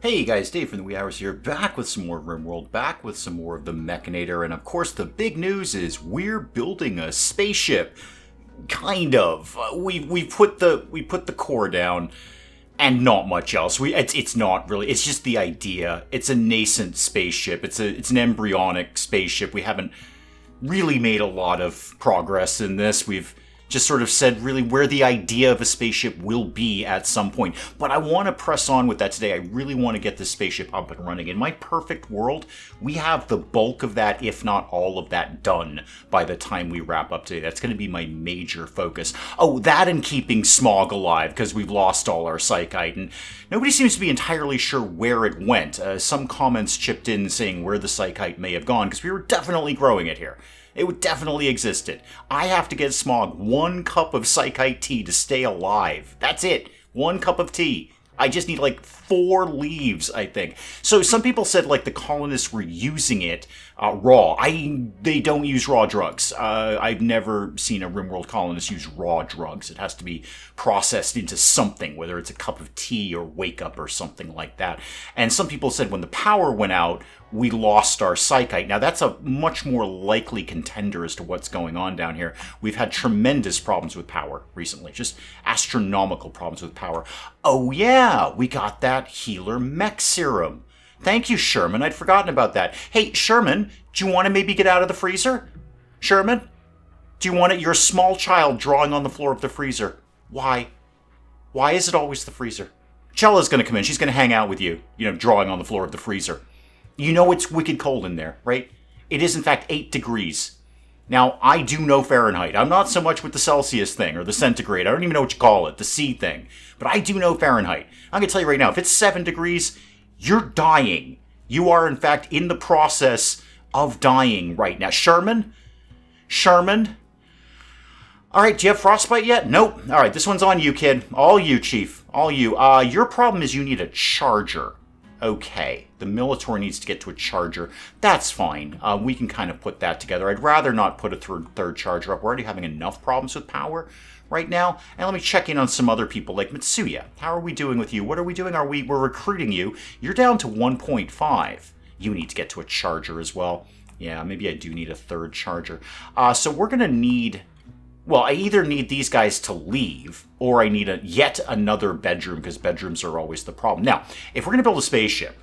Hey guys, Dave from the Wee Hours here, back with some more RimWorld, back with some more of the Mechanitor, and of course the big news is we're building a spaceship. Kind of. We put the core down, and not much else. It's not really. It's just the idea. It's a nascent spaceship. It's an embryonic spaceship. We haven't really made a lot of progress in this. We've just sort of said really where the idea of a spaceship will be at some point. But I want to press on with that today. I really want to get this spaceship up and running. In my perfect world, we have the bulk of that, if not all of that, done by the time we wrap up today. That's going to be my major focus. Oh, that and keeping Smog alive, because we've lost all our psychite, and nobody seems to be entirely sure where it went. Some comments chipped in saying where the psychite may have gone, because we were definitely growing it here. It definitely existed. I have to get Smog 1 cup of psychite tea to stay alive. That's it. 1 cup of tea. I just need like 4 leaves, I think. So some people said like the colonists were using it raw. They don't use raw drugs. I've never seen a RimWorld colonist use raw drugs. It has to be processed into something, whether it's a cup of tea or wake up or something like that. And some people said when the power went out, we lost our psychite. Now that's a much more likely contender as to what's going on down here. We've had tremendous problems with power recently, just astronomical problems with power. Oh yeah, we got that healer mech serum. Thank you, Sherman. I'd forgotten about that. Hey, Sherman, do you want to maybe get out of the freezer? Sherman, do you want it? You're a small child drawing on the floor of the freezer. Why? Why is it always the freezer? Chella's going to come in. She's going to hang out with you, drawing on the floor of the freezer. You know it's wicked cold in there, right? It is, in fact, 8 degrees. Now, I do know Fahrenheit. I'm not so much with the Celsius thing or the centigrade. I don't even know what you call it, the C thing. But I do know Fahrenheit. I'm going to tell you right now, if it's 7 degrees, you're dying. You are, in fact, in the process of dying right now. Sherman? All right, do you have frostbite yet? Nope. All right, this one's on you, kid. All you, Chief. All you. Your problem is you need a charger. Okay, the Militor needs to get to a charger. That's fine. We can kind of put that together. I'd rather not put a third charger up. We're already having enough problems with power right now. And let me check in on some other people like Mitsuya. How are we doing with you? What are we doing? We're recruiting you. You're down to 1.5. You need to get to a charger as well. Yeah, maybe I do need a third charger. So we're going to need... Well, I either need these guys to leave, or I need yet another bedroom, because bedrooms are always the problem. Now, if we're going to build a spaceship,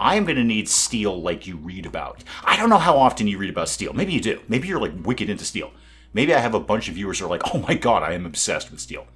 I am going to need steel like you read about. I don't know how often you read about steel. Maybe you do. Maybe you're like wicked into steel. Maybe I have a bunch of viewers who are like, oh my god, I am obsessed with steel.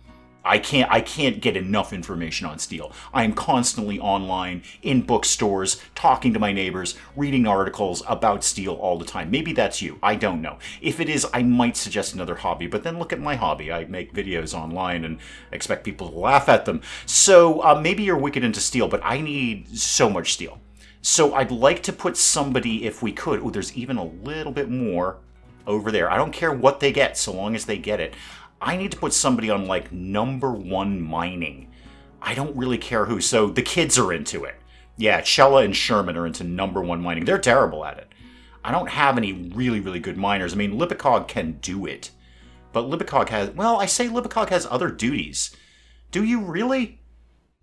I can't get enough information on steel. I am constantly online, in bookstores, talking to my neighbors, reading articles about steel all the time. Maybe that's you. I don't know. If it is, I might suggest another hobby, but then look at my hobby. I make videos online and expect people to laugh at them. So maybe you're wicked into steel, but I need so much steel. So I'd like to put somebody, if we could. Oh, there's even a little bit more over there. I don't care what they get, so long as they get it. I need to put somebody on, like, #1 mining. I don't really care who. So the kids are into it. Yeah, Chella and Sherman are into #1 mining. They're terrible at it. I don't have any really, really good miners. I mean, Lipikog can do it. But Lipikog has... Well, I say Lipikog has other duties. Do you really?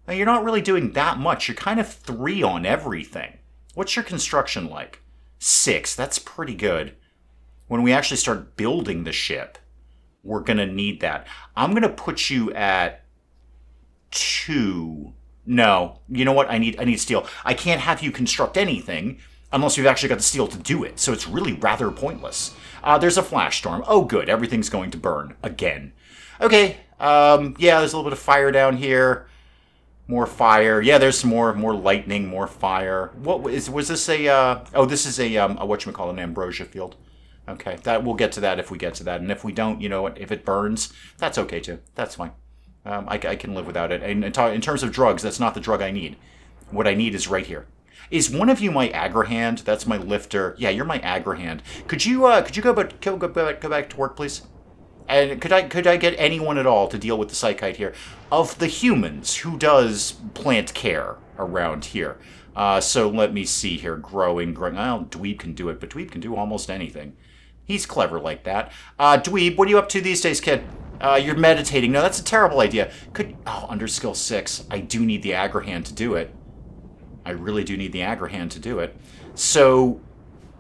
Now, you're not really doing that much. You're kind of 3 on everything. What's your construction like? 6. That's pretty good. When we actually start building the ship... We're going to need that. I'm going to put you at 2. No. You know what? I need steel. I can't have you construct anything unless you've actually got the steel to do it. So it's really rather pointless. There's a flash storm. Oh, good. Everything's going to burn again. Okay. Yeah, there's a little bit of fire down here. More fire. Yeah, there's some more lightning, more fire. Was this a... oh, this is a whatchamacallit, an ambrosia field. Okay, we'll get to that if we get to that. And if we don't, you know what, if it burns, that's okay too. That's fine. I can live without it. And in terms of drugs, that's not the drug I need. What I need is right here. Is one of you my agrahand? That's my lifter. Yeah, you're my agrahand. Could you go back to work, please? And could I get anyone at all to deal with the psychite here? Of the humans, who does plant care around here? So let me see here. Growing. Well, Dweeb can do it, but Dweeb can do almost anything. He's clever like that. Dweeb, what are you up to these days, kid? You're meditating. No, that's a terrible idea. Under skill 6, I do need the agrahand to do it. I really do need the aggro hand to do it. So,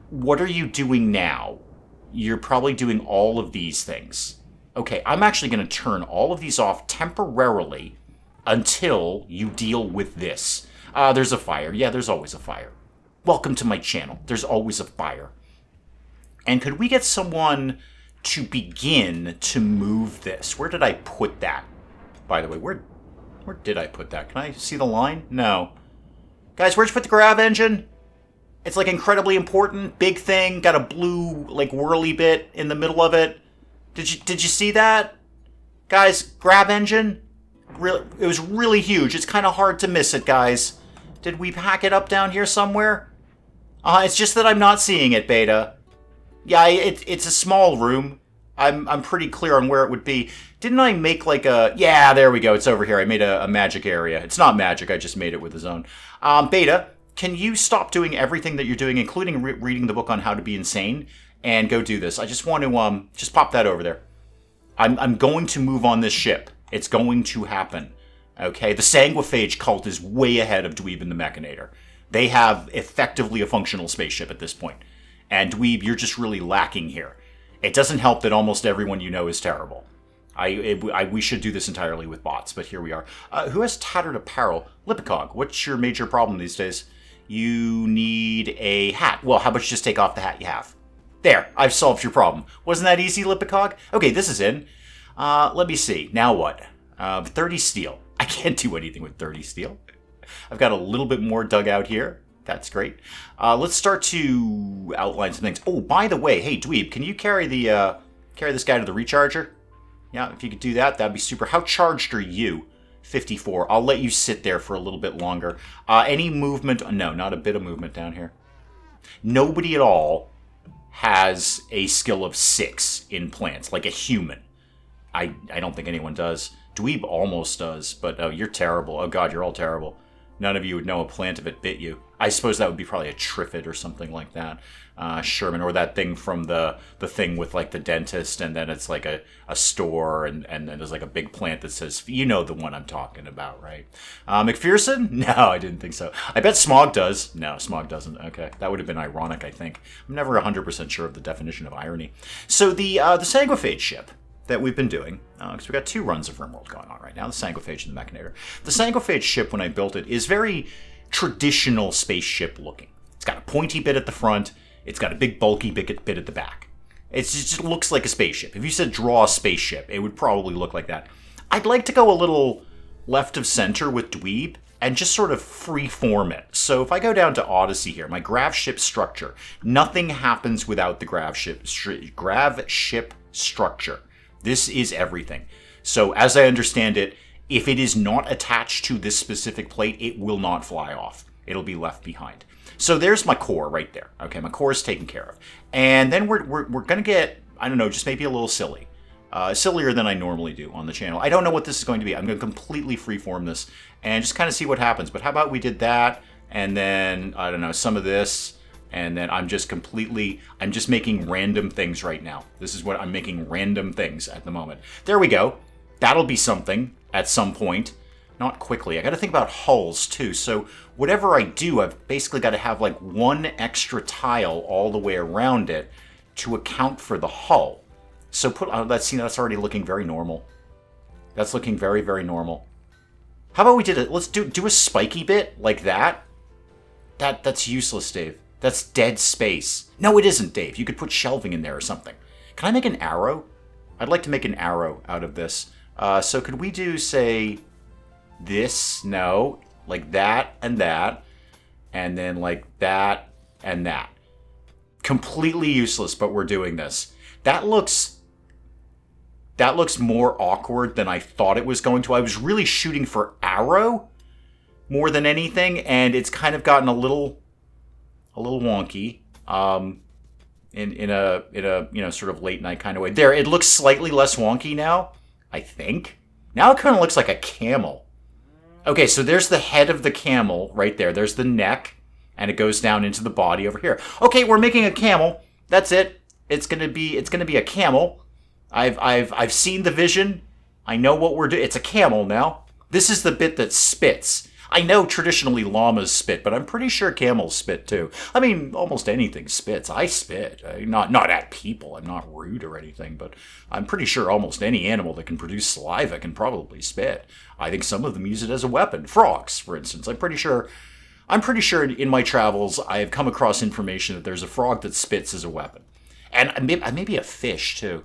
what are you doing now? You're probably doing all of these things. Okay, I'm actually going to turn all of these off temporarily until you deal with this. There's a fire. Yeah, there's always a fire. Welcome to my channel. There's always a fire. And could we get someone to begin to move this? Where did I put that? By the way, where did I put that? Can I see the line? No. Guys, where'd you put the grav engine? It's like incredibly important, big thing, got a blue like whirly bit in the middle of it. Did you see that? Guys, grav engine? It was really huge. It's kind of hard to miss it, guys. Did we pack it up down here somewhere? It's just that I'm not seeing it, Beta. Yeah, it's a small room. I'm pretty clear on where it would be. Didn't I make like a... Yeah, there we go. It's over here. I made a magic area. It's not magic. I just made it with a zone. Beta, can you stop doing everything that you're doing, including reading the book on how to be insane, and go do this? I just want to just pop that over there. I'm going to move on this ship. It's going to happen. Okay? The Sanguiphage cult is way ahead of Dweeb and the Mechanitor. They have effectively a functional spaceship at this point. And Dweeb, you're just really lacking here. It doesn't help that almost everyone you know is terrible. We should do this entirely with bots, but here we are. Who has tattered apparel? Lipicog, what's your major problem these days? You need a hat. Well, how about you just take off the hat you have? There, I've solved your problem. Wasn't that easy, Lipicog? Okay, this is in. Let me see. Now what? 30 steel. I can't do anything with 30 steel. I've got a little bit more dug out here. That's great. Let's start to outline some things. Oh, by the way, hey, Dweeb, can you carry this guy to the recharger? Yeah, if you could do that, that'd be super. How charged are you? 54. I'll let you sit there for a little bit longer. Any movement? No, not a bit of movement down here. Nobody at all has a skill of 6 in plants, like a human. I don't think anyone does. Dweeb almost does, but oh, you're terrible. Oh god, you're all terrible. None of you would know a plant if it bit you. I suppose that would be probably a triffid or something like that. Sherman, or that thing from the thing with like the dentist, and then it's like a store, and then there's like a big plant that says, you know the one I'm talking about, right? McPherson? No, I didn't think so. I bet Smog does. No, Smog doesn't. Okay, that would have been ironic, I think. I'm never 100% sure of the definition of irony. So the Sanguiphage ship that we've been doing, because we've got 2 runs of RimWorld going on right now, the Sanguiphage and the Mechanitor. The Sanguiphage ship, when I built it, is very traditional spaceship looking. It's got a pointy bit at the front, it's got a big bulky bit at the back. It just looks like a spaceship. If you said draw a spaceship, it would probably look like that. I'd like to go a little left of center with Dweeb and just sort of freeform it. So if I go down to Odyssey here, my grav ship structure, nothing happens without the grav ship structure. This is everything. So as I understand it, if it is not attached to this specific plate, it will not fly off. It'll be left behind. So there's my core right there. Okay, my core is taken care of. And then we're going to get, I don't know, just maybe a little silly. Sillier than I normally do on the channel. I don't know what this is going to be. I'm going to completely freeform this and just kind of see what happens. But how about we did that, and then, I don't know, some of this, and then I'm just making random things right now. This is what I'm making, random things at the moment. There we go. That'll be something at some point. Not quickly. I got to think about hulls too. So whatever I do, I've basically got to have like 1 extra tile all the way around it to account for the hull. So that's already looking very normal. That's looking very, very normal. How about we did it? Let's do a spiky bit like that. That's useless, Dave. That's dead space. No, it isn't, Dave. You could put shelving in there or something. Can I make an arrow? I'd like to make an arrow out of this. So could we do, say, this? No. Like that, and then like that, and that. Completely useless, but we're doing this. That looks more awkward than I thought it was going to. I was really shooting for arrow more than anything, and it's kind of gotten a little wonky, in a sort of late night kind of way. There, it looks slightly less wonky now, I think. Now it kind of looks like a camel. Okay, so there's the head of the camel right there. There's the neck, and it goes down into the body over here. Okay, we're making a camel. That's it. It's gonna be a camel. I've seen the vision. I know what we're doing. It's a camel now. This is the bit that spits. I know traditionally llamas spit, but I'm pretty sure camels spit too. I mean, almost anything spits. I spit. Not at people. I'm not rude or anything, but I'm pretty sure almost any animal that can produce saliva can probably spit. I think some of them use it as a weapon. Frogs, for instance. I'm pretty sure in my travels I have come across information that there's a frog that spits as a weapon. And maybe a fish too.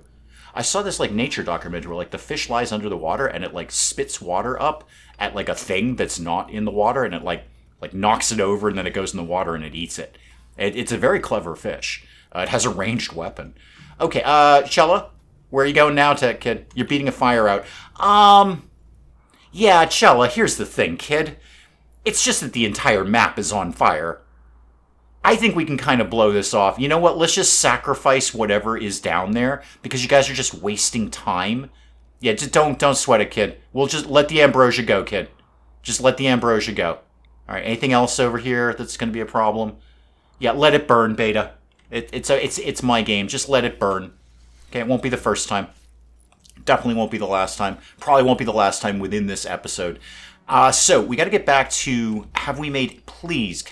I saw this like nature documentary where like the fish lies under the water and it like spits water up at like a thing that's not in the water, and it like knocks it over, and then it goes in the water and it eats it. It's a very clever fish. It has a ranged weapon. Okay, Chella, where are you going now, kid? You're beating a fire out. Yeah, Chella, here's the thing, kid. It's just that the entire map is on fire. I think we can kind of blow this off. You know what? Let's just sacrifice whatever is down there, because you guys are just wasting time. Yeah, just don't sweat it, kid. We'll just let the ambrosia go, kid. Just let the ambrosia go. All right. Anything else over here that's going to be a problem? Yeah, let it burn, Beta. It's my game. Just let it burn. Okay, it won't be the first time. Definitely won't be the last time. Probably won't be the last time within this episode. So we got to get back to, can we please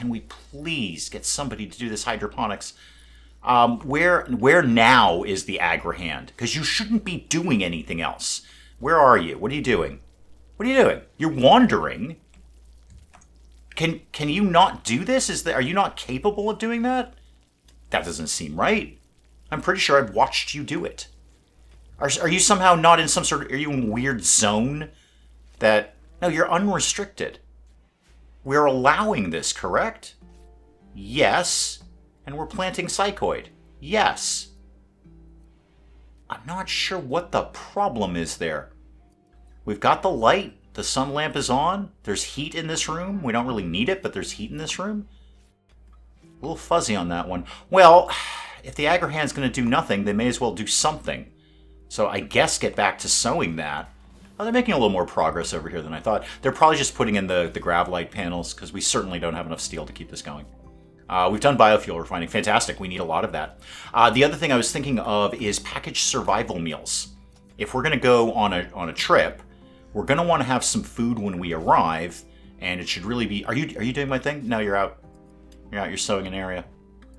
get somebody to do this hydroponics? Where now is the Agrahand? Because you shouldn't be doing anything else. Where are you? What are you doing? You're wandering. Can you not do this? Are you not capable of doing that? That doesn't seem right. I'm pretty sure I've watched you do it. Are you somehow not in are you in a weird zone that... No, you're unrestricted. We're allowing this, correct? Yes. And we're planting psychoid. Yes. I'm not sure what the problem is there. We've got the light. The sun lamp is on. There's heat in this room. We don't really need it, but there's heat in this room. A little fuzzy on that one. Well, if the Agrahand's going to do nothing, they may as well do something. So I guess get back to sewing that. Oh, they're making a little more progress over here than I thought. They're probably just putting in the grav light panels, because we certainly don't have enough steel to keep this going. We've done biofuel refining. Fantastic. We need a lot of that. The other thing I was thinking of is packaged survival meals. If we're going to go on a trip, we're going to want to have some food when we arrive, and it should really be... Are you doing my thing? No, you're out. You're sewing an area.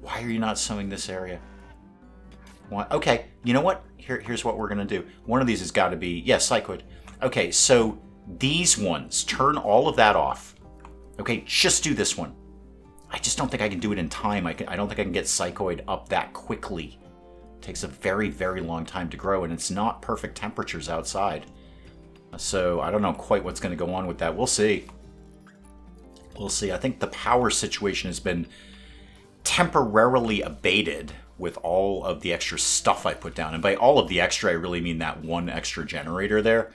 Why are you not sewing this area? Okay, you know what? Here's what we're going to do. One of these has got to be... Yes, psychoid. Okay, so these ones, turn all of that off. Okay, just do this one. I just don't think I can do it in time. I don't think I can get psychoid up that quickly. It takes a very, very long time to grow, and it's not perfect temperatures outside. So I don't know quite what's going to go on with that. We'll see. We'll see. I think the power situation has been temporarily abated with all of the extra stuff I put down. And by all of the extra, I really mean that one extra generator there.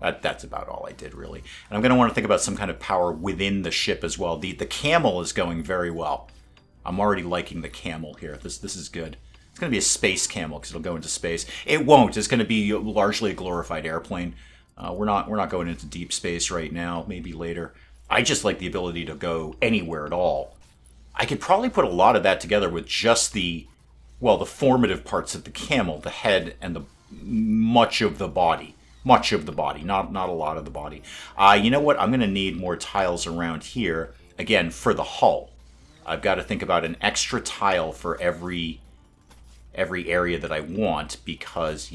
That's about all I did, really. And I'm going to want to think about some kind of power within the ship as well. The camel is going very well. I'm already liking the camel here. This is good. It's going to be a space camel because it'll go into space. It won't. It's going to be largely a glorified airplane. We're not going into deep space right now. Maybe later. I just like the ability to go anywhere at all. I could probably put a lot of that together with just the formative parts of the camel, the head, and the much of the body. Much of the body, not a lot of the body. You know what? I'm going to need more tiles around here. Again, for the hull. I've got to think about an extra tile for every area that I want because,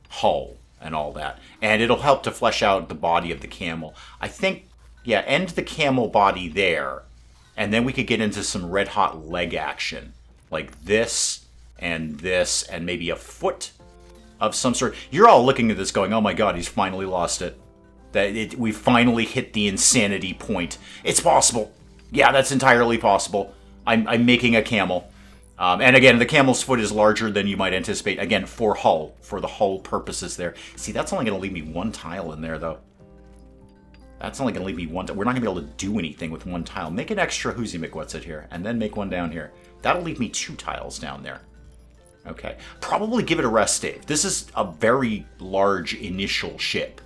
hull and all that. And it'll help to flesh out the body of the camel. I think, end the camel body there. And then we could get into some red-hot leg action. Like this, and maybe a foot of some sort. You're all looking at this going, oh my god, he's finally lost it. We finally hit the insanity point. It's possible. Yeah, that's entirely possible. I'm making a camel. And again, the camel's foot is larger than you might anticipate. Again, for the hull purposes there. See, that's only going to leave me one tile in there, though. That's only going to leave me one. We're not going to be able to do anything with one tile. Make an extra Who's McWhat's it here, and then make one down here. That'll leave me 2 tiles down there. Okay. Probably give it a rest, Dave. This is a very large initial ship.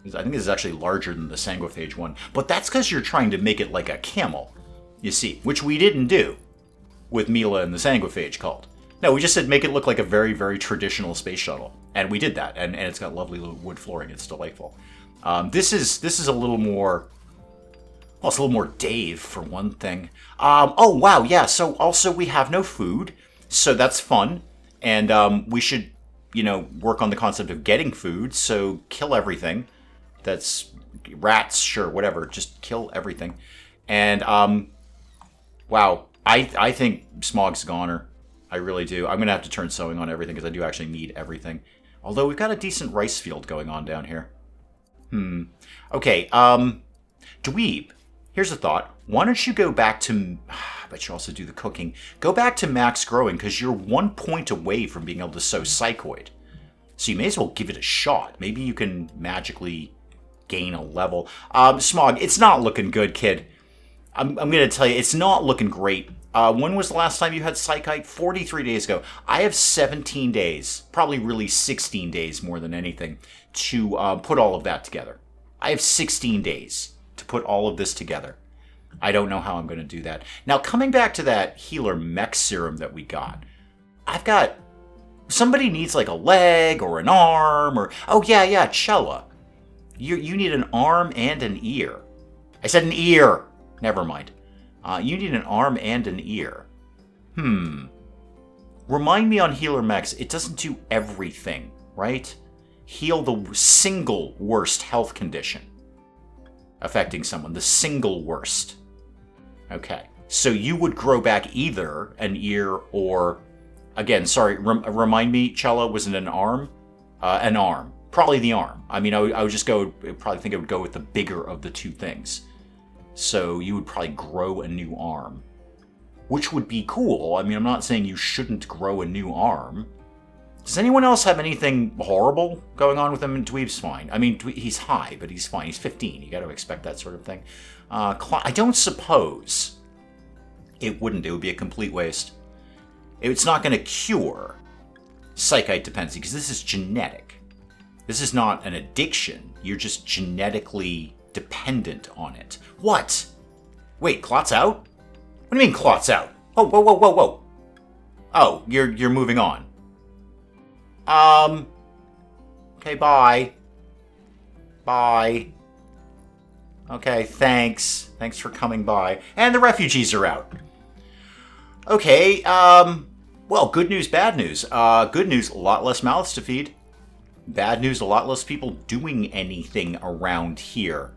I think this is actually larger than the Sanguiphage one. But that's because you're trying to make it like a camel, you see, which we didn't do with Mila and the Sanguiphage cult. No, we just said make it look like a very, very traditional space shuttle. And we did that, and it's got lovely wood flooring. It's delightful. This is a little more... Well, it's a little more Dave, for one thing. Oh, wow, yeah, so also we have no food, so that's fun. And we should, work on the concept of getting food, so kill everything. That's rats, sure, whatever, just kill everything. And, wow, I think Smog's a goner. I really do. I'm going to have to turn sewing on everything, because I do actually need everything. Although we've got a decent rice field going on down here. Okay, Dweeb. Here's a thought. Why don't you go back to... I bet you also do the cooking. Go back to max growing, because you're 1 point away from being able to sow psychoid. So you may as well give it a shot. Maybe you can magically gain a level. Smog, it's not looking good, kid. I'm going to tell you, it's not looking great. When was the last time you had psychite? 43 days ago. I have 17 days, probably really 16 days more than anything, to put all of that together. I have 16 days to put all of this together. I don't know how I'm going to do that. Now, coming back to that healer mech serum that we got, I've got... Somebody needs like a leg or an arm or... Oh, yeah, Chella. You need an arm and an ear. I said an ear. Never mind. You need an arm and an ear. Remind me on healer mechs, it doesn't do everything, right? Heal the single worst health condition affecting someone. The single worst. Okay. So you would grow back either an ear or... Again, sorry, remind me, Chella, was it an arm? An arm. Probably the arm. I mean, I would just probably think I would go with the bigger of the two things. So you would probably grow a new arm. Which would be cool. I mean, I'm not saying you shouldn't grow a new arm. Does anyone else have anything horrible going on with him? And Dweeb's fine. I mean, he's high, but he's fine. He's 15. You got to expect that sort of thing. I don't suppose it wouldn't. It would be a complete waste. It's not going to cure psychite dependency, because this is genetic. This is not an addiction. You're just genetically dependent on it. What? Wait, clot's out? What do you mean clot's out? Oh, whoa. Oh, you're moving on. Okay, bye. Bye. Okay, thanks. Thanks for coming by. And the refugees are out. Okay, well, good news, bad news. Good news, a lot less mouths to feed. Bad news, a lot less people doing anything around here.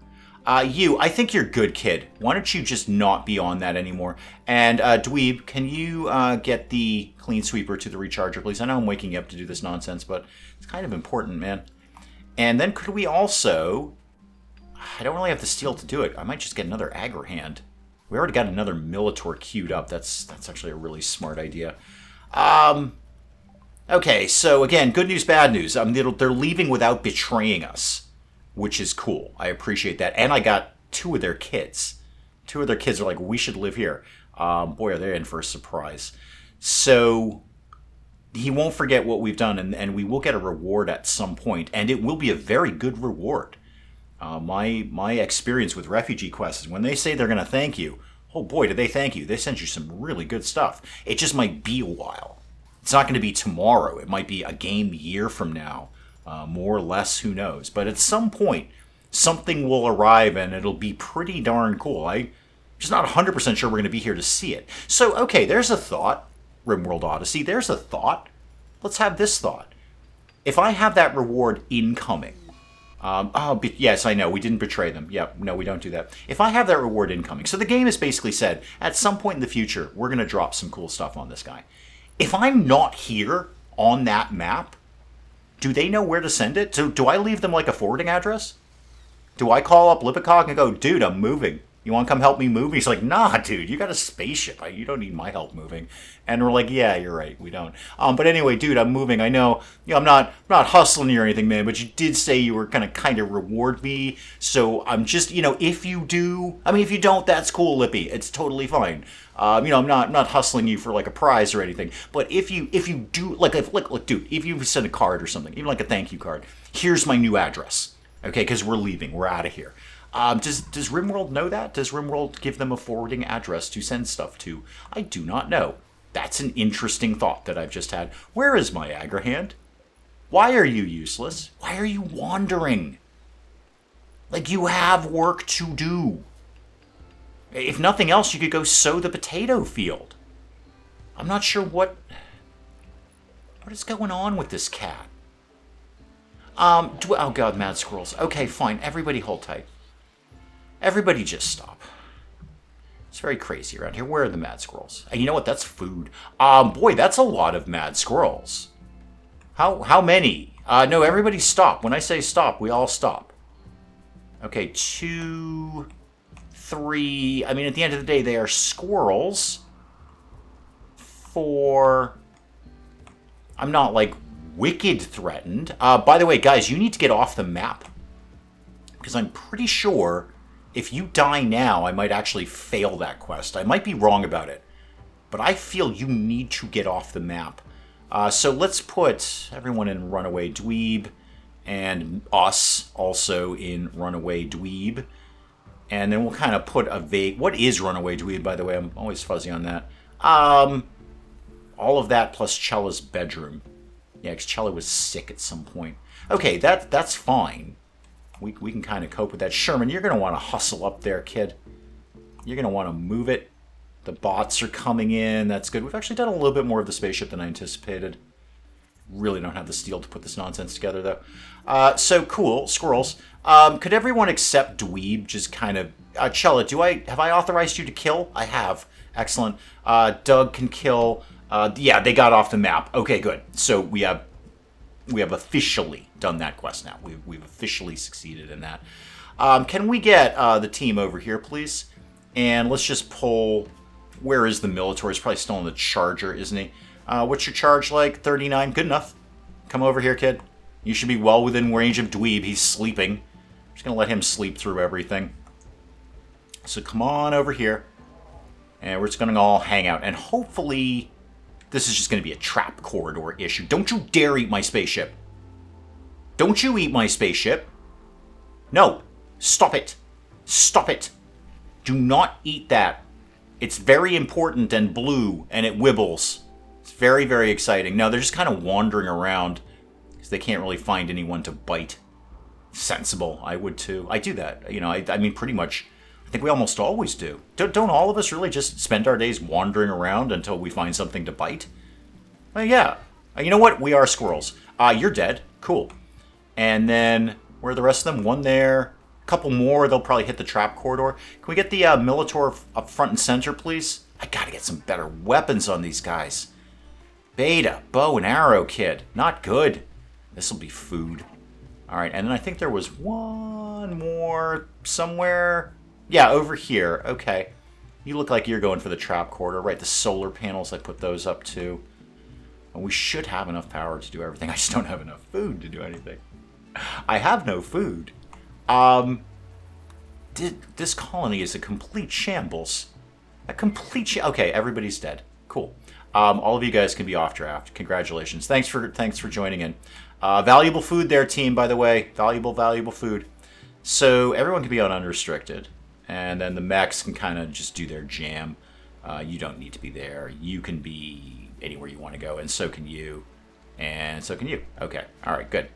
I think you're good, kid. Why don't you just not be on that anymore? And, Dweeb, can you, get the clean sweeper to the recharger, please? I know I'm waking you up to do this nonsense, but it's kind of important, man. And then could we also... I don't really have the steel to do it. I might just get another aggro hand. We already got another Militor queued up. That's actually a really smart idea. Okay, so again, good news, bad news. They're leaving without betraying us, which is cool. I appreciate that. And I got 2 of their kids. 2 of their kids are like, we should live here. Boy, are they in for a surprise. So he won't forget what we've done, and we will get a reward at some point, and it will be a very good reward. My experience with refugee quests is when they say they're going to thank you, oh boy, do they thank you. They send you some really good stuff. It just might be a while. It's not going to be tomorrow. It might be a game year from now. More or less, who knows. But at some point, something will arrive and it'll be pretty darn cool. I'm just not 100% sure we're going to be here to see it. So, okay, there's a thought. RimWorld Odyssey, there's a thought. Let's have this thought. If I have that reward incoming, yes, I know, we didn't betray them. Yep, no, we don't do that. If I have that reward incoming, so the game has basically said, at some point in the future, we're going to drop some cool stuff on this guy. If I'm not here on that map, do they know where to send it? So do I leave them like a forwarding address? Do I call up Lippicock and go, dude, I'm moving. You want to come help me move? He's like, nah, dude, you got a spaceship. You don't need my help moving. And we're like, yeah, you're right, we don't. But anyway, dude, I'm moving. I know, I'm not hustling you or anything, man, but you did say you were going to kind of reward me. So I'm just, if you do, if you don't, that's cool, Lippy. It's totally fine. I'm not hustling you for like a prize or anything. But if you do, look, dude, if you send a card or something, even like a thank you card, here's my new address. Okay, because we're leaving. We're out of here. Does RimWorld know that? Does RimWorld give them a forwarding address to send stuff to? I do not know. That's an interesting thought that I've just had. Where is my Agrahand? Why are you useless? Why are you wandering? Like you have work to do. If nothing else, you could go sow the potato field. I'm not sure what is going on with this cat. Oh god, mad squirrels. Okay, fine. Everybody hold tight. Everybody just stop. It's very crazy around here. Where are the mad squirrels? And you know what? That's food. Boy, that's a lot of mad squirrels. How many? No, everybody stop. When I say stop, we all stop. Okay, 2, 3. I mean, at the end of the day, they are squirrels. 4. I'm not, like, wicked threatened. By the way, guys, you need to get off the map. Because I'm pretty sure if you die now, I might actually fail that quest. I might be wrong about it. But I feel you need to get off the map. So let's put everyone in Runaway Dweeb. And us also in Runaway Dweeb. And then we'll kind of put a vague... What is Runaway Dweeb, by the way? I'm always fuzzy on that. All of that plus Chella's bedroom. Yeah, because Chella was sick at some point. Okay, that's fine. We can kind of cope with that. Sherman, you're going to want to hustle up there, kid. You're going to want to move it. The bots are coming in. That's good. We've actually done a little bit more of the spaceship than I anticipated. Really don't have the steel to put this nonsense together, though. So cool. Squirrels. Could everyone except Dweeb just kind of... Chella, have I authorized you to kill? I have. Excellent. Doug can kill... yeah, they got off the map. Okay, good. So we have officially done that quest now. We've officially succeeded in that. Can we get the team over here, please? And let's just pull... Where is the Melitor? He's probably still on the charger, isn't he? What's your charge like? 39? Good enough. Come over here, kid. You should be well within range of Dweeb. He's sleeping. I'm just going to let him sleep through everything. So come on over here. And we're just going to all hang out. And hopefully... This is just going to be a trap corridor issue. Don't you dare eat my spaceship. Don't you eat my spaceship. No. Stop it. Stop it. Do not eat that. It's very important and blue, and it wibbles. It's very, very exciting. No, they're just kind of wandering around because they can't really find anyone to bite. Sensible. I would too. I do that. You know, I mean, pretty much... I think we almost always do. Don't all of us really just spend our days wandering around until we find something to bite? Well, yeah. You know what? We are squirrels. You're dead. Cool. And then, where are the rest of them? One there. A couple more. They'll probably hit the trap corridor. Can we get the Melitor up front and center, please? I gotta get some better weapons on these guys. Beta. Bow and arrow, kid. Not good. This'll be food. Alright, and then I think there was one more somewhere... Yeah, over here. Okay. You look like you're going for the trap corridor. Right, the solar panels, I put those up too. And we should have enough power to do everything. I just don't have enough food to do anything. I have no food. This colony is a complete shambles. A complete okay, everybody's dead. Cool. All of you guys can be off draft. Congratulations. Thanks for joining in. Valuable food there, team, by the way. Valuable food. So everyone can be on unrestricted. And then the mechs can kind of just do their jam. You don't need to be there. You can be anywhere you want to go, and so can you. And so can you. Okay. All right, good.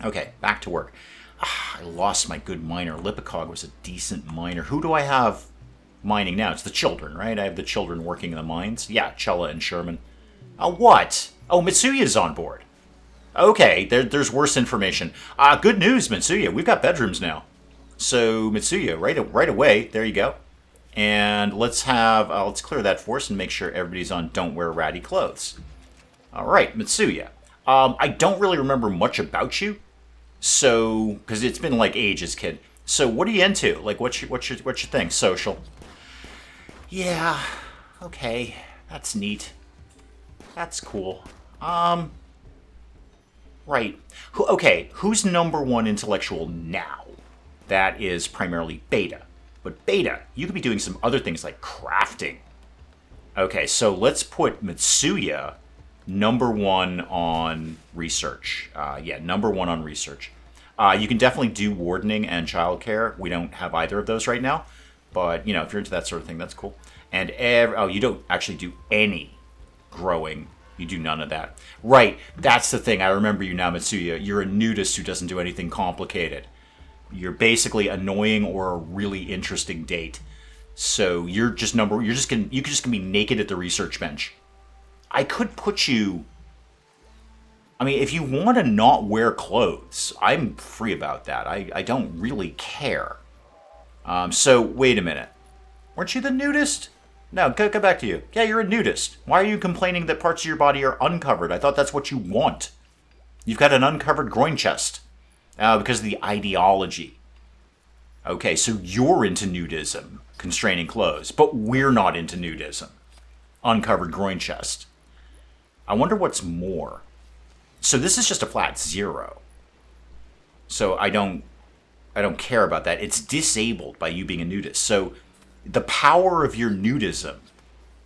Okay, back to work. I lost my good miner. Lipicog was a decent miner. Who do I have mining now? It's the children, right? I have the children working in the mines. Yeah, Chella and Sherman. What? Oh, Mitsuya's on board. Okay, there's worse information. Good news, Mitsuya. We've got bedrooms now. So, Mitsuya, right away, there you go. And let's clear that force and make sure everybody's on don't wear ratty clothes. All right, Mitsuya. I don't really remember much about you. So, because it's been like ages, kid. So, what are you into? Like, what's your thing? Social. Yeah. Okay. That's neat. That's cool. Right. Okay. Who's number one intellectual now? That is primarily Beta. But Beta, you could be doing some other things like crafting. Okay, so let's put Mitsuya number one on research. Yeah, number one on research. You can definitely do wardening and childcare. We don't have either of those right now. But, you know, if you're into that sort of thing, that's cool. And, you don't actually do any growing. You do none of that. Right, that's the thing. I remember you now, Mitsuya. You're a nudist who doesn't do anything complicated. You're basically annoying or a really interesting date. So you're just gonna be naked at the research bench. I could put you. I mean, if you want to not wear clothes, I'm free about that. I don't really care. So wait a minute. Weren't you the nudist? No, go back to you. Yeah, you're a nudist. Why are you complaining that parts of your body are uncovered? I thought that's what you want. You've got an uncovered groin chest. Because of the ideology. Okay, so you're into nudism, constraining clothes, but we're not into nudism. Uncovered groin chest. I wonder what's more. So this is just a flat 0. So I don't care about that. It's disabled by you being a nudist. So the power of your nudism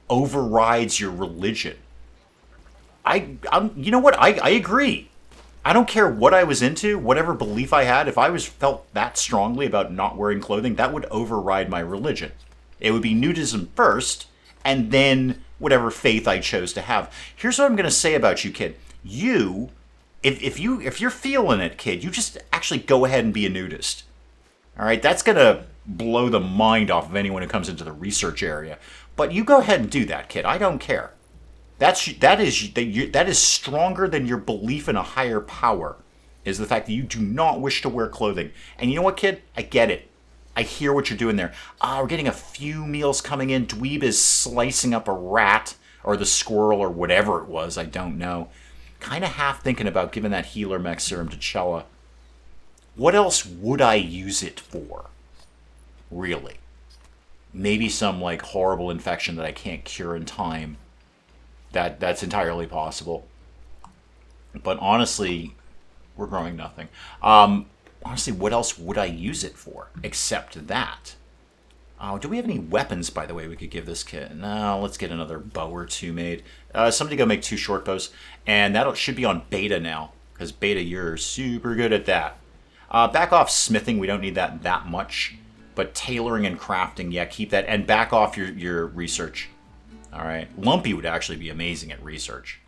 overrides your religion. You know what? I agree. I don't care what I was into, whatever belief I had. If I felt that strongly about not wearing clothing, that would override my religion. It would be nudism first, and then whatever faith I chose to have. Here's what I'm going to say about you, kid. If you're feeling it, kid, you just actually go ahead and be a nudist. All right, that's going to blow the mind off of anyone who comes into the research area. But you go ahead and do that, kid. I don't care. That is stronger than your belief in a higher power, is the fact that you do not wish to wear clothing. And you know what, kid? I get it. I hear what you're doing there. We're getting a few meals coming in. Dweeb is slicing up a rat, or the squirrel, or whatever it was. I don't know. Kind of half thinking about giving that healer mech serum to Chella. What else would I use it for? Really? Maybe some, like, horrible infection that I can't cure in time. That's entirely possible. But honestly, we're growing nothing. Honestly, what else would I use it for except that? Do we have any weapons, by the way, we could give this kid? No, let's get another bow or two made. Somebody go make 2 short bows. And that should be on beta now. Because beta, you're super good at that. Back off smithing. We don't need that much. But tailoring and crafting, yeah, keep that. And back off your research. All right. Lumpy would actually be amazing at research.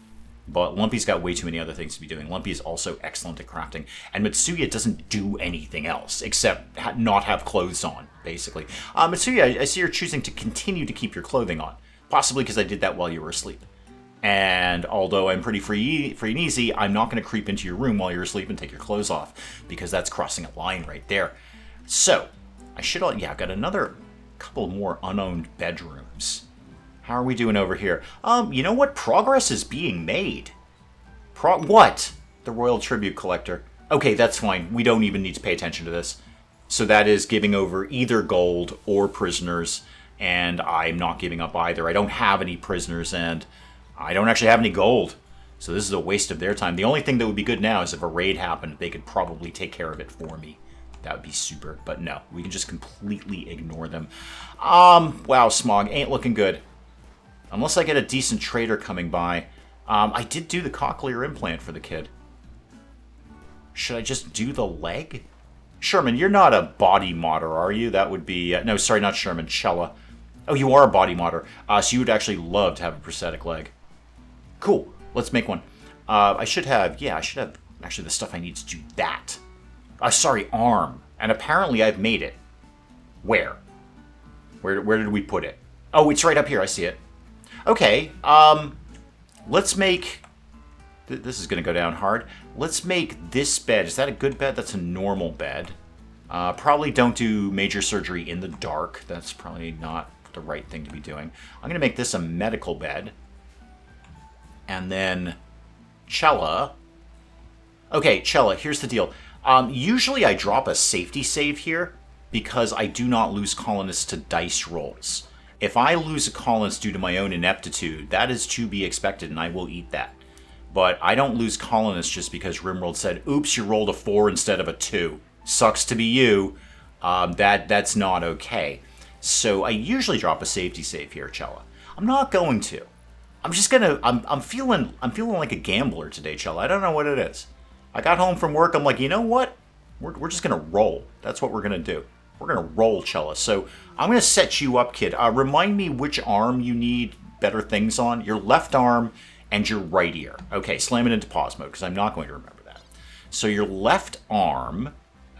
But Lumpy's got way too many other things to be doing. Lumpy is also excellent at crafting. And Mitsuya doesn't do anything else except not have clothes on, basically. Mitsuya, I see you're choosing to continue to keep your clothing on. Possibly because I did that while you were asleep. And although I'm pretty free and easy, I'm not going to creep into your room while you're asleep and take your clothes off. Because that's crossing a line right there. So, I've got another couple more unowned bedrooms. How are we doing over here? You know what? Progress is being made. What? The Royal Tribute Collector. Okay, that's fine. We don't even need to pay attention to this. So that is giving over either gold or prisoners, and I'm not giving up either. I don't have any prisoners, and I don't actually have any gold. So this is a waste of their time. The only thing that would be good now is if a raid happened, they could probably take care of it for me. That would be super. But no, we can just completely ignore them. Wow, Smog ain't looking good. Unless I get a decent trader coming by. I did do the cochlear implant for the kid. Should I just do the leg? Sherman, you're not a body modder, are you? That would be... no, sorry, not Sherman. Chella. Oh, you are a body modder. So you would actually love to have a prosthetic leg. Cool. Let's make one. I should have actually the stuff I need to do that. Sorry, arm. And apparently I've made it. Where? Where did we put it? Oh, it's right up here. I see it. Okay, let's make... This is going to go down hard. Let's make this bed. Is that a good bed? That's a normal bed. Probably don't do major surgery in the dark. That's probably not the right thing to be doing. I'm going to make this a medical bed. And then Chella. Okay, Chella, here's the deal. Usually I drop a safety save here because I do not lose colonists to dice rolls. If I lose a colonist due to my own ineptitude, that is to be expected, and I will eat that. But I don't lose colonists just because RimWorld said, oops, you rolled a 4 instead of a 2. Sucks to be you. That's not okay. So I usually drop a safety save here, Chella. I'm not going to. I'm just gonna... I'm feeling like a gambler today, Chella. I don't know what it is. I got home from work, I'm like, you know what? We're just gonna roll. That's what we're gonna do. We're going to roll, Chella. So I'm going to set you up, kid. Remind me which arm you need better things on. Your left arm and your right ear. Okay, slam it into pause mode because I'm not going to remember that. So your left arm,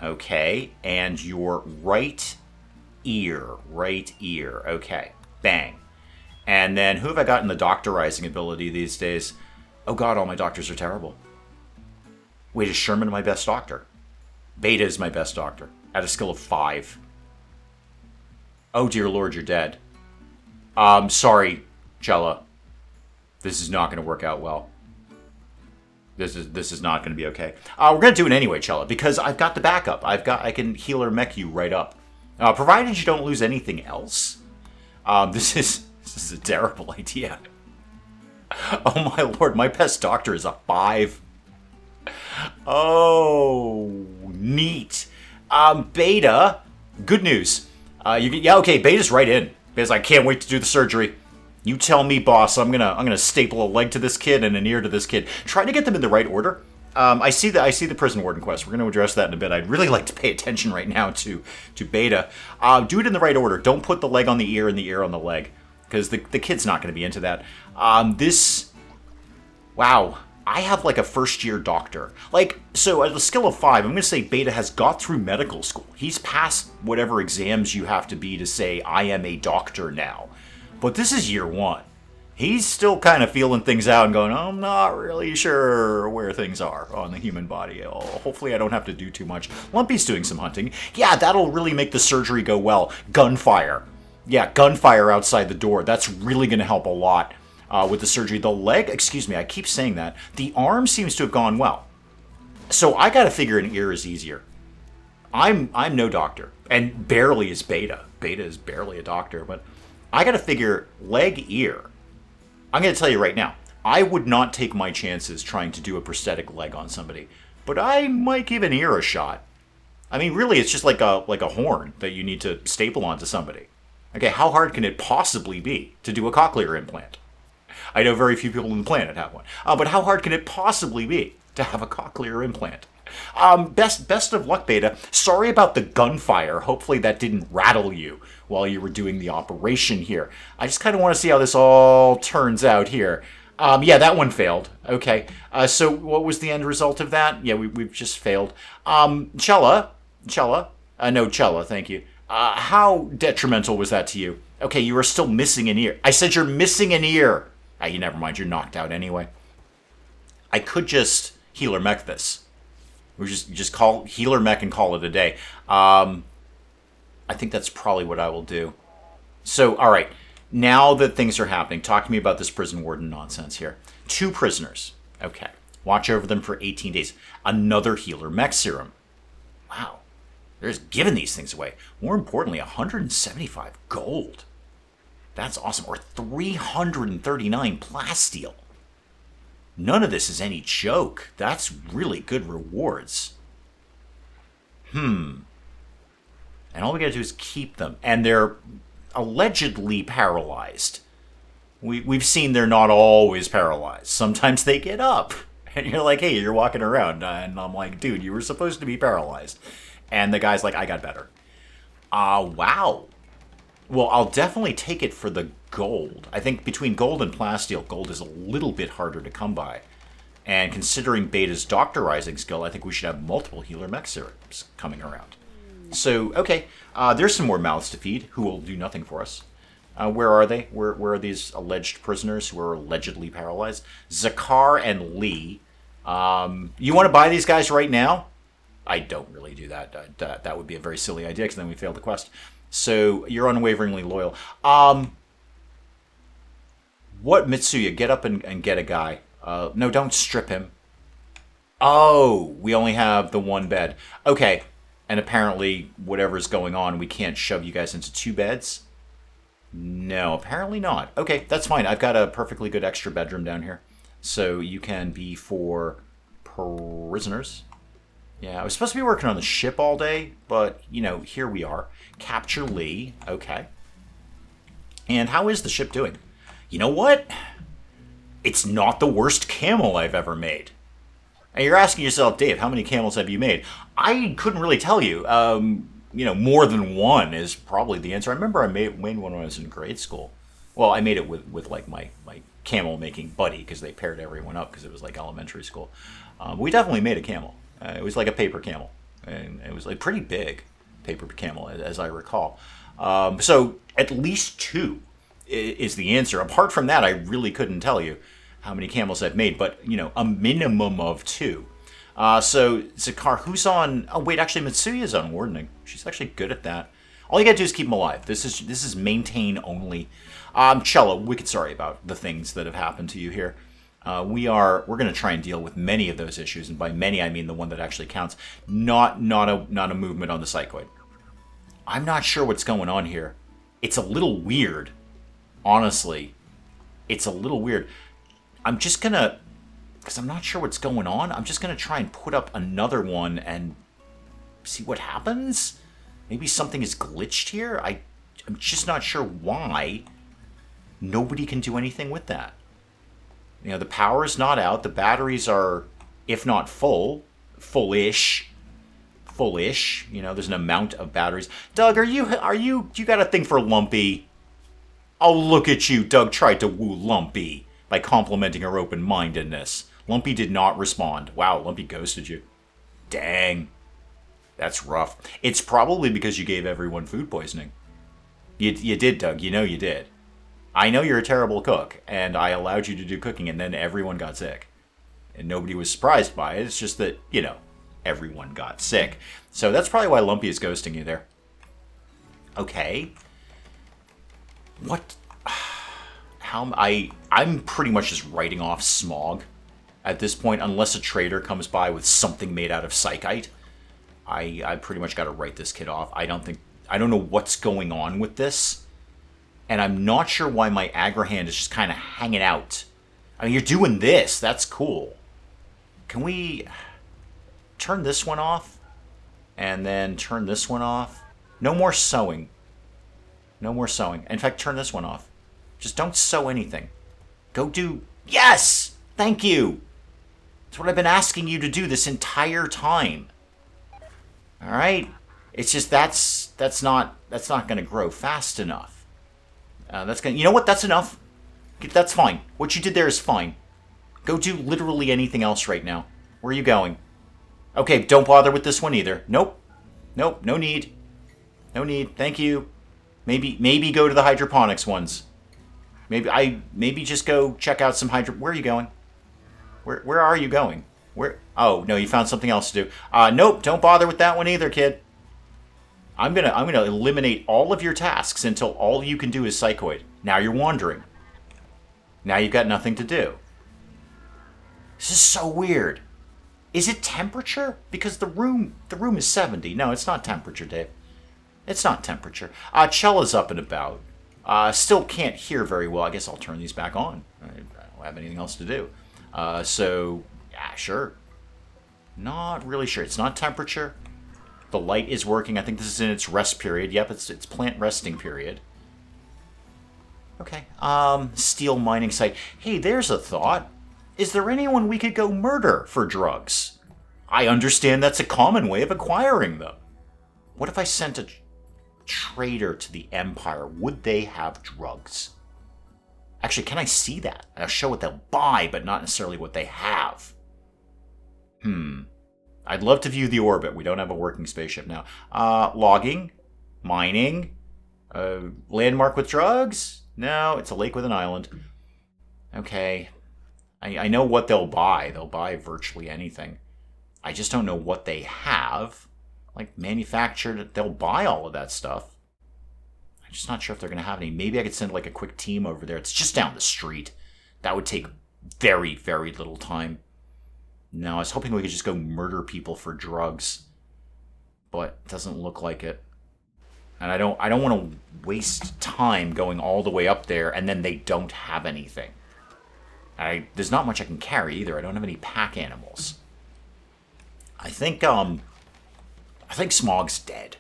Okay, and your right ear. Right ear. Okay, bang. And then who have I got in the doctorizing ability these days? Oh god, all my doctors are terrible. Wait, is Sherman my best doctor? Beta is my best doctor. At a skill of 5. Oh dear lord, you're dead. Sorry, Chella. This is not going to work out well. This is not going to be okay. We're going to do it anyway, Chella, because I've got the backup. I can heal or mech you right up. Provided you don't lose anything else. This is a terrible idea. Oh my lord, my best doctor is a 5. Oh, neat. Beta, good news. Okay, Beta's right in. Beta's like, I can't wait to do the surgery. You tell me, boss. I'm gonna staple a leg to this kid and an ear to this kid. Try to get them in the right order. I see the prison warden quest. We're going to address that in a bit. I'd really like to pay attention right now to Beta. Do it in the right order. Don't put the leg on the ear and the ear on the leg, because the kid's not going to be into that. Wow. I have like a first-year doctor. So at a skill of 5, I'm going to say Beta has got through medical school. He's passed whatever exams you have to be to say, I am a doctor now. But this is year 1. He's still kind of feeling things out and going, I'm not really sure where things are on the human body. Oh, hopefully I don't have to do too much. Lumpy's doing some hunting. Yeah, that'll really make the surgery go well. Gunfire. Yeah, gunfire outside the door. That's really going to help a lot with the surgery. The leg, excuse me, I keep saying that. The arm seems to have gone well. So I got to figure an ear is easier. I'm no doctor, and barely is Beta. Beta is barely a doctor, but I got to figure leg, ear. I'm going to tell you right now, I would not take my chances trying to do a prosthetic leg on somebody, but I might give an ear a shot. I mean, really, it's just like a horn that you need to staple onto somebody. Okay, how hard can it possibly be to do a cochlear implant? I know very few people on the planet have one, but how hard can it possibly be to have a cochlear implant? Best of luck, Beta. Sorry about the gunfire. Hopefully that didn't rattle you while you were doing the operation here. I just kind of want to see how this all turns out here. Yeah, that one failed. Okay. So what was the end result of that? Yeah, we've just failed. Chella. No, Chella, thank you. How detrimental was that to you? Okay, you are still missing an ear. I said you're missing an ear. You never mind, you're knocked out anyway. I could just healer mech this. We just call healer mech and call it a day. I think that's probably what I will do. So, all right. Now that things are happening, talk to me about this prison warden nonsense here. 2 prisoners. Okay. Watch over them for 18 days. Another healer mech serum. Wow. They're just giving these things away. More importantly, 175 gold. That's awesome. Or 339 plasteel. None of this is any joke. That's really good rewards. And all we gotta do is keep them. And they're allegedly paralyzed. We've seen they're not always paralyzed. Sometimes they get up. And you're like, hey, you're walking around. And I'm like, dude, you were supposed to be paralyzed. And the guy's like, I got better. Wow. Well, I'll definitely take it for the gold. I think between gold and plasteel, gold is a little bit harder to come by. And considering Beta's doctorizing skill, I think we should have multiple healer mech serums coming around. So, okay, there's some more mouths to feed who will do nothing for us. Where are they? Where are these alleged prisoners who are allegedly paralyzed? Zakar and Lee. You want to buy these guys right now? I don't really do that. That would be a very silly idea, because then we fail the quest. So, you're unwaveringly loyal. What, Mitsuya? Get up and get a guy. No, don't strip him. Oh, we only have the 1 bed. Okay, and apparently, whatever's going on, we can't shove you guys into 2 beds? No, apparently not. Okay, that's fine. I've got a perfectly good extra bedroom down here. So, you can be for prisoners. Yeah, I was supposed to be working on the ship all day, but, here we are. Capture Lee. Okay. And how is the ship doing? You know what? It's not the worst camel I've ever made. And you're asking yourself, Dave, how many camels have you made? I couldn't really tell you. More than 1 is probably the answer. I remember I made one when I was in grade school. Well, I made it with like my camel making buddy, because they paired everyone up because it was like elementary school. We definitely made a camel. It was like a paper camel. And it was like pretty big paper camel, as I recall. So at least 2 is the answer. Apart from that, I really couldn't tell you how many camels I've made, but a minimum of 2. So Zakar, who's on? Oh wait, actually Mitsuya's on wardening. She's actually good at that. All you gotta do is keep them alive. This is maintain only. Cello, wicked sorry about the things that have happened to you here. We're gonna try and deal with many of those issues, and by many I mean the one that actually counts. Not a movement on the psychoid. I'm not sure what's going on here. It's a little weird. Honestly, it's a little weird. I'm just gonna, because I'm not sure what's going on, I'm just gonna try and put up another one and see what happens. Maybe something is glitched here. I'm just not sure why nobody can do anything with that. The power's not out. The batteries are, if not fullish. There's an amount of batteries. Doug, do you got a thing for Lumpy? Oh, look at you. Doug tried to woo Lumpy by complimenting her open-mindedness. Lumpy did not respond. Wow, Lumpy ghosted you. Dang. That's rough. It's probably because you gave everyone food poisoning. You did, Doug. You did. I know you're a terrible cook, and I allowed you to do cooking, and then everyone got sick. And nobody was surprised by it. It's just that, everyone got sick. So that's probably why Lumpy is ghosting you there. Okay. What? I'm pretty much just writing off Smog at this point, unless a trader comes by with something made out of psychite. I pretty much got to write this kid off. I don't know what's going on with this, and I'm not sure why my aggro hand is just kind of hanging out. I mean, you're doing this. That's cool. Can we turn this one off, and then turn this one off? No more sewing. No more sewing. In fact, turn this one off. Just don't sew anything. Go do... Yes! Thank you! That's what I've been asking you to do this entire time. Alright? It's just that's not going to grow fast enough. You know what? That's enough. That's fine. What you did there is fine. Go do literally anything else right now. Where are you going? Okay, don't bother with this one either. Nope. No need. No need. Thank you. Maybe go to the hydroponics ones. Maybe just go check out some Where are you going? Where are you going? Where? Oh no, you found something else to do. Nope, don't bother with that one either, kid. I'm gonna eliminate all of your tasks until all you can do is psychoid. Now you're wandering. Now you've got nothing to do. This is so weird. Is it temperature? Because the room is 70. No, it's not temperature, Dave. It's not temperature. Chella's up and about. Still can't hear very well. I guess I'll turn these back on. I don't have anything else to do. So, yeah, sure. Not really sure. It's not temperature. The light is working. I think this is in its rest period. Yep, it's plant resting period. Okay. Steel mining site. Hey, there's a thought. Is there anyone we could go murder for drugs? I understand that's a common way of acquiring them. What if I sent a trader to the Empire? Would they have drugs? Actually, can I see that? I'll show what they'll buy, but not necessarily what they have. I'd love to view the orbit. We don't have a working spaceship now. Logging. Mining. Landmark with drugs? No, it's a lake with an island. Okay. I know what they'll buy. They'll buy virtually anything. I just don't know what they have. Like, manufactured, they'll buy all of that stuff. I'm just not sure if they're going to have any. Maybe I could send, like, a quick team over there. It's just down the street. That would take very, very little time. No, I was hoping we could just go murder people for drugs. But it doesn't look like it. And I don't want to waste time going all the way up there and then they don't have anything. There's not much I can carry either. I don't have any pack animals. I think Smog's dead.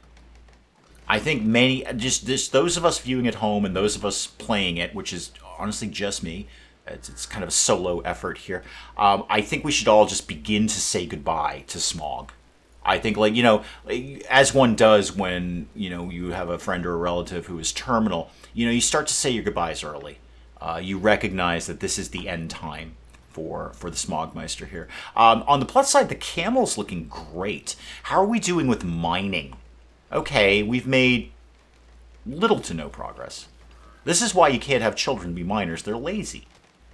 I think those of us viewing at home and those of us playing it, which is honestly just me, it's kind of a solo effort here. I think we should all just begin to say goodbye to Smog. I think, as one does when, you have a friend or a relative who is terminal, you start to say your goodbyes early. You recognize that this is the end time. for the Smogmeister here. On the plus side, the camel's looking great. How are we doing with mining? Okay, we've made little to no progress. This is why you can't have children be miners. They're lazy.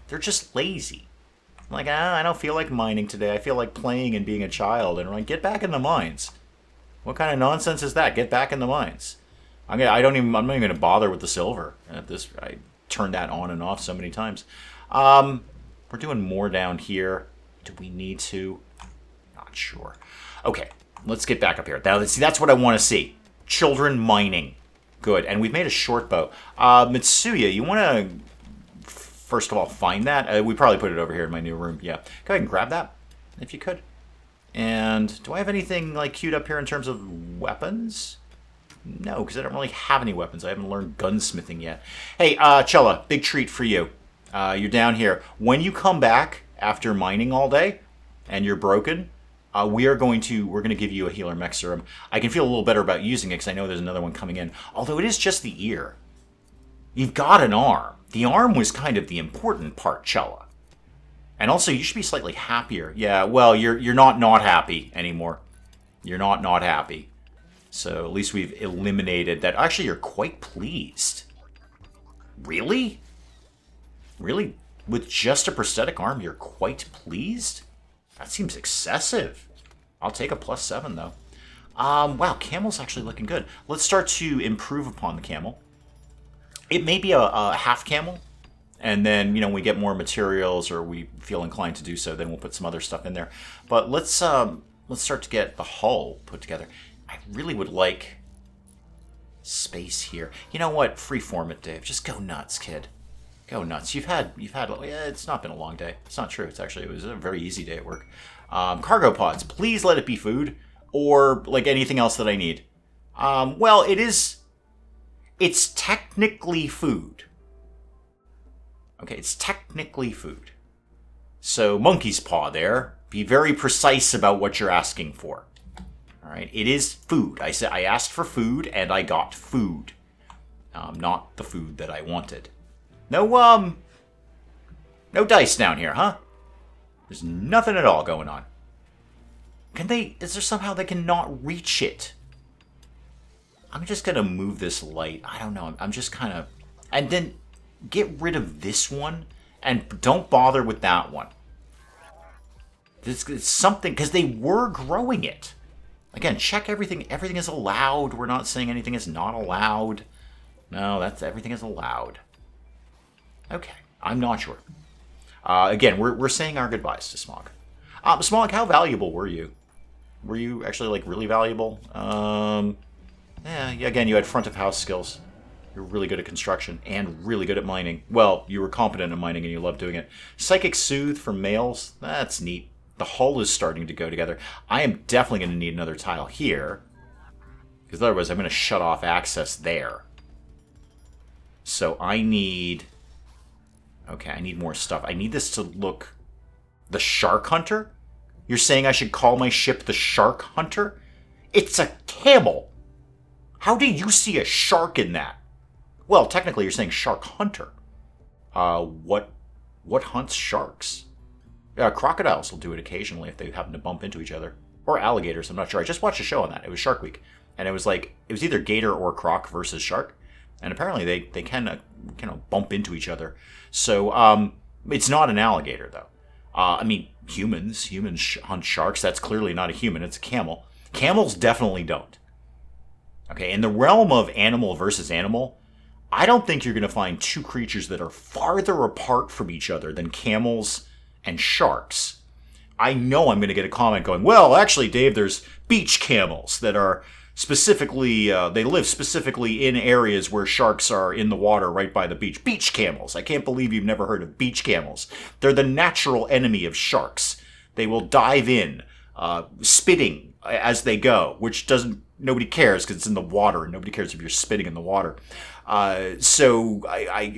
They're just lazy. Like, I don't feel like mining today. I feel like playing and being a child. And I'm like, get back in the mines. What kind of nonsense is that? Get back in the mines. I'm not even going to bother with the silver. I turned that on and off so many times. We're doing more down here. Do we need to? Not sure. Okay, let's get back up here. Now, see, that's what I want to see. Children mining. Good. And we've made a short bow. Mitsuya, you want to, first of all, find that? We probably put it over here in my new room. Yeah. Go ahead and grab that, if you could. And do I have anything, like, queued up here in terms of weapons? No, because I don't really have any weapons. I haven't learned gunsmithing yet. Hey, Chella, big treat for you. You're down here. When you come back after mining all day and you're broken, we're going to give you a healer mech serum. I can feel a little better about using it because I know there's another one coming in. Although it is just the ear. You've got an arm. The arm was kind of the important part, Chella. And also, you should be slightly happier. Yeah, well, you're not happy anymore. You're not happy. So at least we've eliminated that. Actually, you're quite pleased. Really? Really? With just a prosthetic arm, you're quite pleased? That seems excessive. I'll take a +7, though. Wow, camel's actually looking good. Let's start to improve upon the camel. It may be a half camel. And then, when we get more materials or we feel inclined to do so, then we'll put some other stuff in there. But let's start to get the hull put together. I really would like space here. You know what? Freeform it, Dave. Just go nuts, kid. Go nuts. You've had. Yeah, it's not been a long day. It's not true. It was a very easy day at work. Cargo pods. Please let it be food or like anything else that I need. Well, it is. It's technically food. Okay, it's technically food. So monkey's paw there. Be very precise about what you're asking for. All right, it is food. I asked for food and I got food. Not the food that I wanted. No dice down here, huh? There's nothing at all going on. Is there somehow they cannot reach it? I'm just gonna move this light. I don't know. I'm just kind of, and then get rid of this one and don't bother with that one. It's something, because they were growing it. Again, check everything. Everything is allowed. We're not saying anything is not allowed. No, everything is allowed. Okay, I'm not sure. Again, we're saying our goodbyes to Smog. Smog, how valuable were you? Were you actually, like, really valuable? Yeah, again, you had front of house skills. You're really good at construction and really good at mining. Well, you were competent in mining and you loved doing it. Psychic Soothe for males, that's neat. The hull is starting to go together. I am definitely going to need another tile here, because otherwise I'm going to shut off access there. So I need... Okay, I need more stuff. I need this to look... The Shark Hunter? You're saying I should call my ship the Shark Hunter? It's a camel! How do you see a shark in that? Well, technically you're saying Shark Hunter. What hunts sharks? Crocodiles will do it occasionally if they happen to bump into each other. Or alligators, I'm not sure. I just watched a show on that. It was Shark Week. And it was either gator or croc versus shark. And apparently they can bump into each other. So it's not an alligator, though. I mean, humans hunt sharks. That's clearly not a human. It's a camel. Camels definitely don't. Okay, in the realm of animal versus animal, I don't think you're going to find two creatures that are farther apart from each other than camels and sharks. I know I'm going to get a comment going, well, actually, Dave, there's beach camels that are specifically, they live specifically in areas where sharks are in the water right by the beach. Beach camels. I can't believe you've never heard of beach camels. They're the natural enemy of sharks. They will dive in, spitting as they go, which nobody cares because it's in the water, and nobody cares if you're spitting in the water. So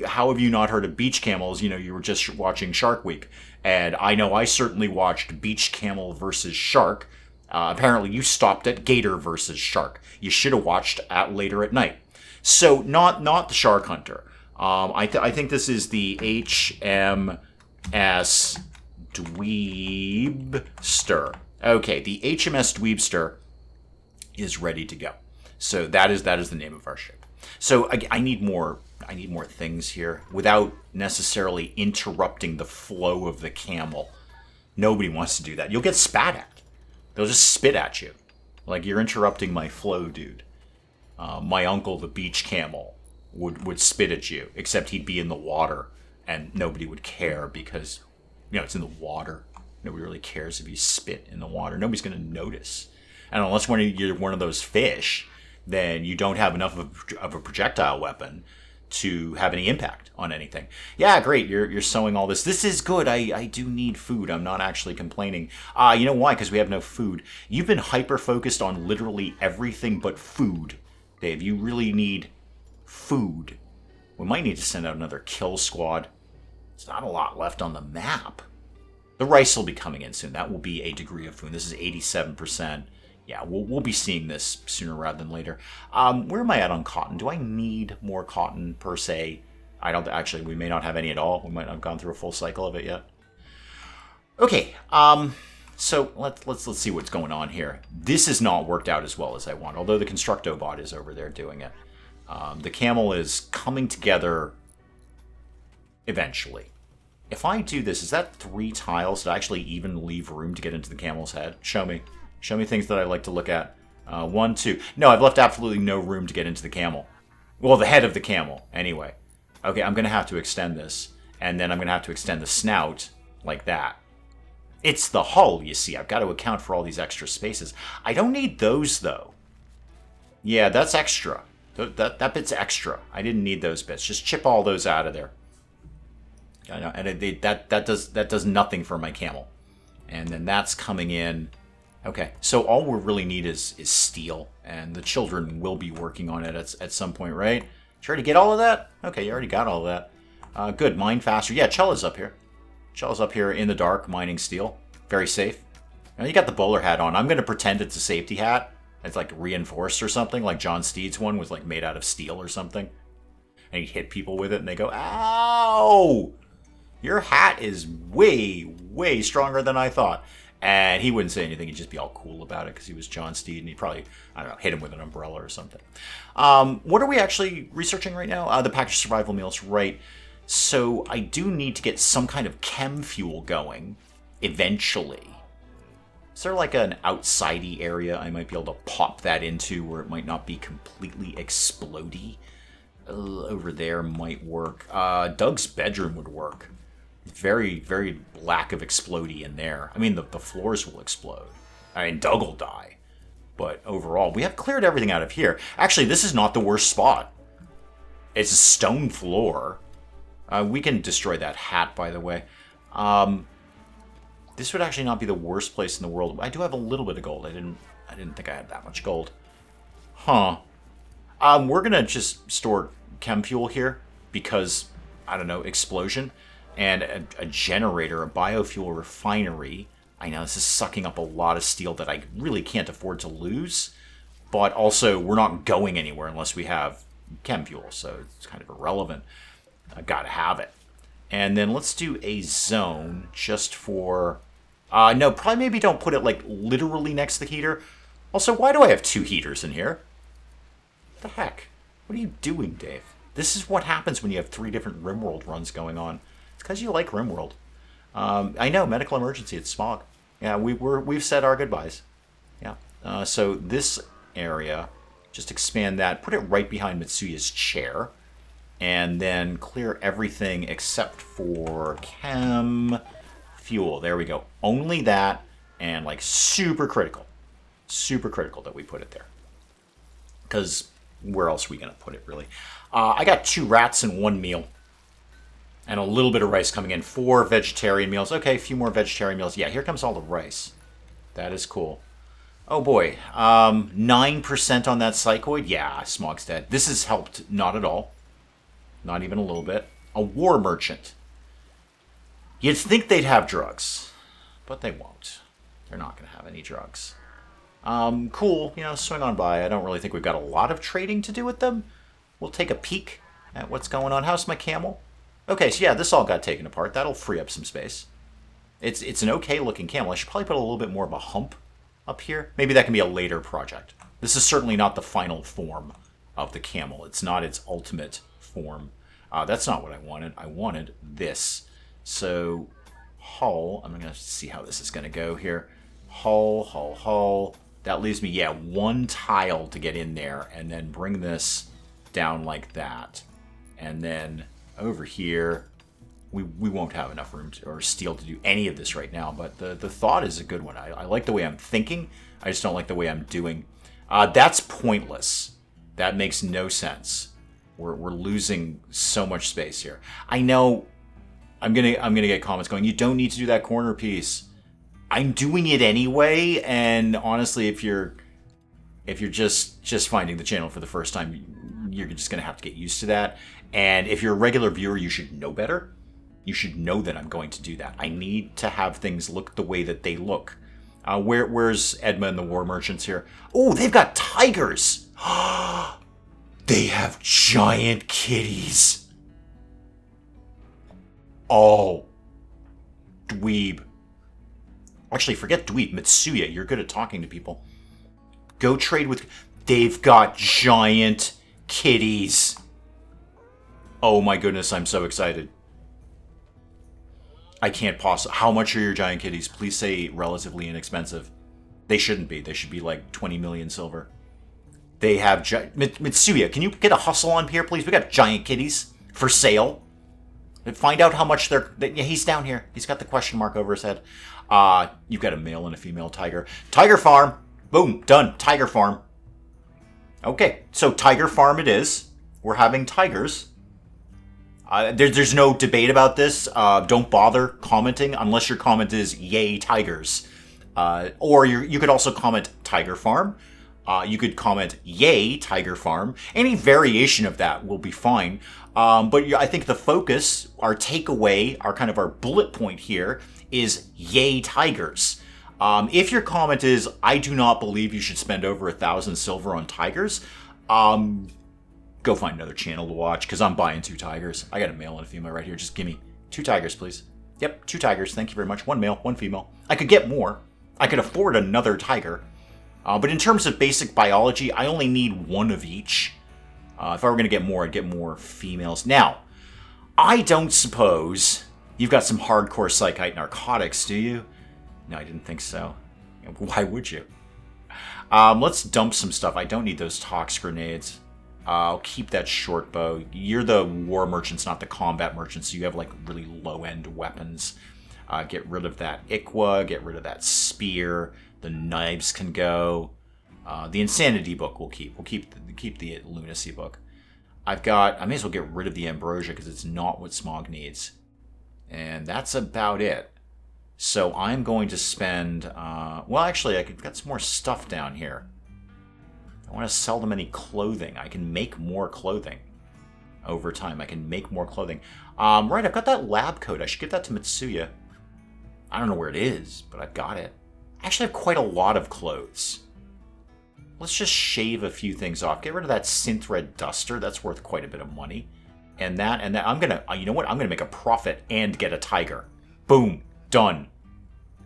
how have you not heard of beach camels? You were just watching Shark Week. And I know I certainly watched beach camel versus shark. Apparently you stopped at gator versus shark. You should have watched later at night. So not the Shark Hunter. I think this is the HMS Dweebster. Okay, the HMS Dweebster is ready to go. So that is the name of our ship. So I need more things here without necessarily interrupting the flow of the camel. Nobody wants to do that. You'll get spat at. They'll just spit at you. Like, you're interrupting my flow, dude. My uncle, the beach camel, would spit at you, except he'd be in the water, and nobody would care because, it's in the water. Nobody really cares if you spit in the water. Nobody's going to notice. And unless you're one of those fish, then you don't have enough of a projectile weapon to have any impact on anything. Yeah, great. You're sewing all this. This is good. I do need food. I'm not actually complaining. You know why? Because we have no food. You've been hyper-focused on literally everything but food, Dave. You really need food. We might need to send out another kill squad. There's not a lot left on the map. The rice will be coming in soon. That will be a degree of food. This is 87%. Yeah, we'll be seeing this sooner rather than later. Where am I at on cotton? Do I need more cotton per se? I don't actually. We may not have any at all. We might not have gone through a full cycle of it yet. Okay. So let's see what's going on here. This has not worked out as well as I want. Although the Constructobot is over there doing it. The camel is coming together eventually. If I do this, is that 3 tiles to actually even leave room to get into the camel's head? Show me. Show me things that I like to look at. 1, 2. No, I've left absolutely no room to get into the camel. Well, the head of the camel, anyway. Okay, I'm going to have to extend this. And then I'm going to have to extend the snout like that. It's the hull, you see. I've got to account for all these extra spaces. I don't need those, though. Yeah, that's extra. That bit's extra. I didn't need those bits. Just chip all those out of there. I know, and that does nothing for my camel. And then that's coming in. Okay, so all we really need is steel, and the children will be working on it at some point, right? Sure to get all of that? Okay, you already got all of that. Good, mine faster. Yeah, Chella's up here. Chella's up here in the dark, mining steel. Very safe. Now you got the bowler hat on. I'm going to pretend it's a safety hat. It's like reinforced or something, like John Steed's one was like made out of steel or something. And he'd hit people with it, and they go, ow! Your hat is way, way stronger than I thought. And he wouldn't say anything. He'd just be all cool about it because he was John Steed, and he'd probably, I don't know, hit him with an umbrella or something. What are we actually researching right now? The packaged survival meals, right. So I do need to get some kind of chem fuel going eventually. Is there like an outsidey area I might be able to pop that into where it might not be completely explodey? Over there might work. Doug's bedroom would work. Very, very lack of explodey in there. I mean, the floors will explode. I mean, Doug will die. But overall, we have cleared everything out of here. Actually, this is not the worst spot. It's a stone floor. We can destroy that hat, by the way. This would actually not be the worst place in the world. I do have a little bit of gold. I didn't think I had that much gold. Huh. We're going to just store chem fuel here because, I don't know, explosion. And a generator, a biofuel refinery. I know this is sucking up a lot of steel that I really can't afford to lose. But also, we're not going anywhere unless we have chem fuel. So it's kind of irrelevant. I've got to have it. And then let's do a zone just for... no, probably maybe don't put it like literally next to the heater. Also, why do I have 2 heaters in here? What the heck? What are you doing, Dave? This is what happens when you have 3 different RimWorld runs going on. It's because you like RimWorld. I know, medical emergency, it's smog. Yeah, we've said our goodbyes. Yeah. So this area, just expand that, put it right behind Mitsuya's chair, and then clear everything except for chem fuel. There we go. Only that, and like super critical that we put it there. Because where else are we going to put it, really? I got 2 rats and 1 meal. And a little bit of rice coming in. 4 vegetarian meals. Okay, a few more vegetarian meals. Yeah, here comes all the rice. That is cool. Oh boy. 9% on that psychoid? Yeah, Smog's dead. This has helped not at all. Not even a little bit. A war merchant. You'd think they'd have drugs. But they won't. They're not going to have any drugs. Cool. Swing on by. I don't really think we've got a lot of trading to do with them. We'll take a peek at what's going on. How's my camel? Okay, so yeah, this all got taken apart. That'll free up some space. It's an okay looking camel. I should probably put a little bit more of a hump up here. Maybe that can be a later project. This is certainly not the final form of the camel. It's not its ultimate form. That's not what I wanted. I wanted this. So hull, I'm going to see how this is going to go here. Hull, hull, hull. That leaves me, yeah, one tile to get in there, and then bring this down like that. And then over here, we won't have enough room or steel to do any of this right now, but the thought is a good one. I like the way I'm thinking. I just don't like the way I'm doing. That's pointless. That makes no sense. We're losing so much space here. I know I'm gonna get comments going, you don't need to do that corner piece. I'm doing it anyway, and honestly, if you're just finding the channel for the first time, you're just gonna have to get used to that. And if you're a regular viewer, you should know better. You should know that I'm going to do that. I need to have things look the way that they look. Where's Edma and the War Merchants here? Oh, they've got tigers. They have giant kitties. Oh, dweeb. Actually, forget dweeb. Mitsuya, you're good at talking to people. Go trade with... They've got giant kitties. Oh my goodness, I'm so excited. I can't possibly... How much are your giant kitties? Please say relatively inexpensive. They shouldn't be. They should be like 20 million silver. They have... Mitsuya, can you get a hustle on here, please? We got giant kitties for sale. Find out how much they're... Yeah, he's down here. He's got the question mark over his head. You've got a male and a female tiger. Tiger farm. Boom. Done. Tiger farm. Okay. So tiger farm it is. We're having tigers. There's no debate about this. Don't bother commenting unless your comment is yay tigers. Or you could also comment tiger farm. You could comment yay tiger farm. Any variation of that will be fine. But I think the focus, our takeaway, our bullet point here is yay tigers. If your comment is I do not believe you should spend over 1,000 silver on tigers, go find another channel to watch, because I'm buying 2 tigers. I got a male and a female right here. Just give me 2 tigers, please. Yep, 2 tigers. Thank you very much. 1 male, 1 female. I could get more. I could afford another tiger. But in terms of basic biology, I only need 1 of each. If I were going to get more, I'd get more females. Now, I don't suppose you've got some hardcore psychite narcotics, do you? No, I didn't think so. Why would you? Let's dump some stuff. I don't need those tox grenades. I'll keep that short bow. You're the war merchants, not the combat merchants, so you have like really low-end weapons. Get rid of that Ikwa, get rid of that spear. The knives can go. The insanity book we'll keep. We'll keep the lunacy book. I may as well get rid of the ambrosia because it's not what Smog needs. And that's about it. So I'm going to spend, well, actually, I've got some more stuff down here. I want to sell them any clothing. I can make more clothing over time. I can make more clothing. Right, I've got that lab coat. I should give that to Mitsuya. I don't know where it is, but I've got it. I actually have quite a lot of clothes. Let's just shave a few things off. Get rid of that synth red duster. That's worth quite a bit of money. And that, I'm gonna, you know what? I'm gonna make a profit and get a tiger. Boom. Done.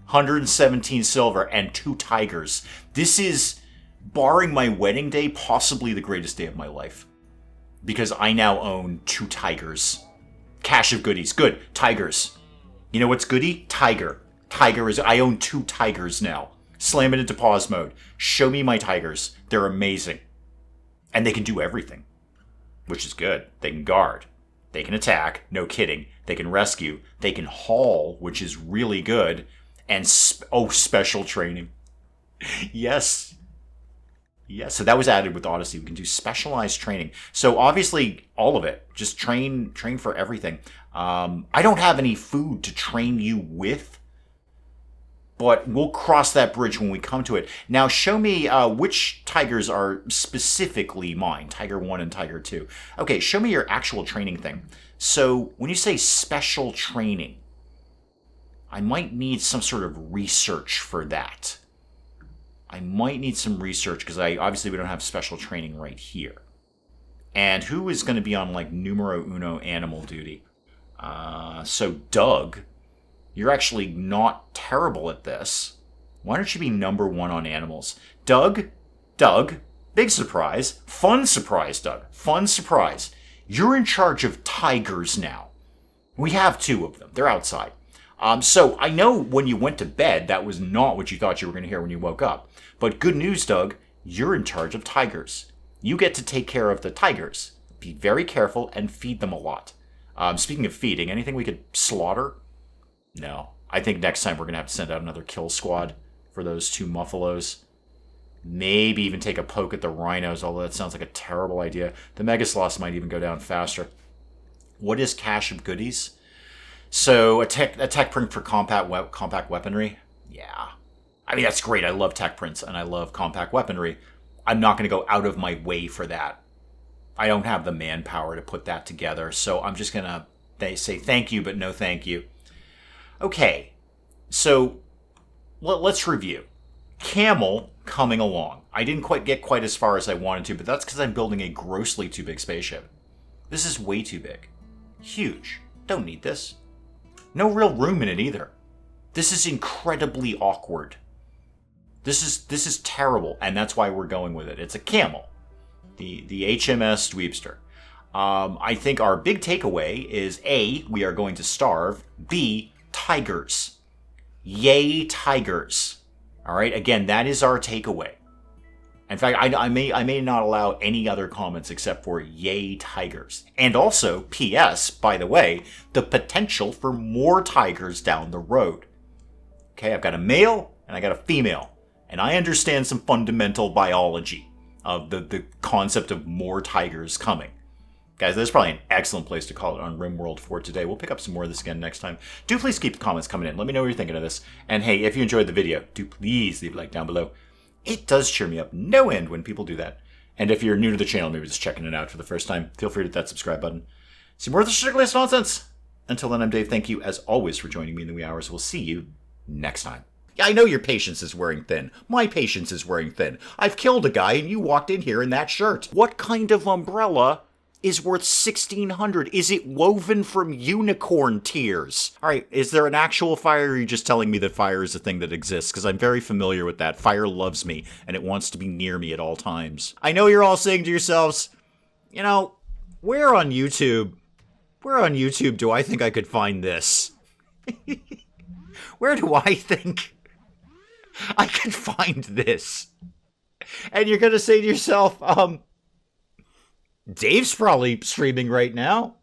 117 silver and 2 tigers. This is, barring my wedding day, possibly the greatest day of my life. Because I now own 2 tigers. Cache of goodies. Good. Tigers. You know what's goody? Tiger. Tiger is... I own 2 tigers now. Slam it into pause mode. Show me my tigers. They're amazing. And they can do everything. Which is good. They can guard. They can attack. No kidding. They can rescue. They can haul, which is really good. And... special training. Yes. Yes, so that was added with Odyssey. We can do specialized training. So obviously, all of it. Just train for everything. I don't have any food to train you with. But we'll cross that bridge when we come to it. Now, show me which tigers are specifically mine. Tiger 1 and Tiger 2. Okay, show me your actual training thing. So, when you say special training, I might need some sort of research for that. I might need some research, because obviously we don't have special training right here. And who is going to be on, like, numero uno animal duty? So, Doug... You're actually not terrible at this. Why don't you be number 1 on animals? Doug, big surprise. Fun surprise, Doug. Fun surprise. You're in charge of tigers now. We have 2 of them. They're outside. So I know when you went to bed, that was not what you thought you were going to hear when you woke up. But good news, Doug, you're in charge of tigers. You get to take care of the tigers. Be very careful and feed them a lot. Speaking of feeding, anything we could slaughter? No. I think next time we're going to have to send out another kill squad for those 2 muffalos. Maybe even take a poke at the rhinos, although that sounds like a terrible idea. The megasloths might even go down faster. What is cache of goodies? So a tech print for compact weaponry? Yeah. I mean, that's great. I love tech prints and I love compact weaponry. I'm not going to go out of my way for that. I don't have the manpower to put that together, so I'm just going to say thank you, but no thank you. Okay, so let's review. Camel coming along. I didn't get quite as far as I wanted to, but that's because I'm building a grossly too big spaceship. This is way too big. Huge. Don't need this. No real room in it either. This is incredibly awkward. This is terrible, and that's why we're going with it. It's a camel. The HMS Dweebster. I think our big takeaway is A, we are going to starve. B, tigers. Yay, tigers. All right, again, that is our takeaway. In fact, I may not allow any other comments except for yay, tigers. And also, P.S., by the way, the potential for more tigers down the road. Okay, I've got a male and I got a female. And I understand some fundamental biology of the concept of more tigers coming. Guys, that's probably an excellent place to call it on RimWorld for today. We'll pick up some more of this again next time. Do please keep the comments coming in. Let me know what you're thinking of this. And hey, if you enjoyed the video, do please leave a like down below. It does cheer me up no end when people do that. And if you're new to the channel, maybe just checking it out for the first time, feel free to hit that subscribe button. See more of the sugarless nonsense. Until then, I'm Dave. Thank you, as always, for joining me in the wee hours. We'll see you next time. Yeah, I know your patience is wearing thin. My patience is wearing thin. I've killed a guy and you walked in here in that shirt. What kind of umbrella is worth $1,600? Is it woven from unicorn tears? All right, is there an actual fire, or are you just telling me that fire is a thing that exists? Because I'm very familiar with that. Fire loves me, and it wants to be near me at all times. I know you're all saying to yourselves, you know, where on YouTube do I think I could find this? Where do I think I could find this? And you're going to say to yourself, Dave's probably streaming right now.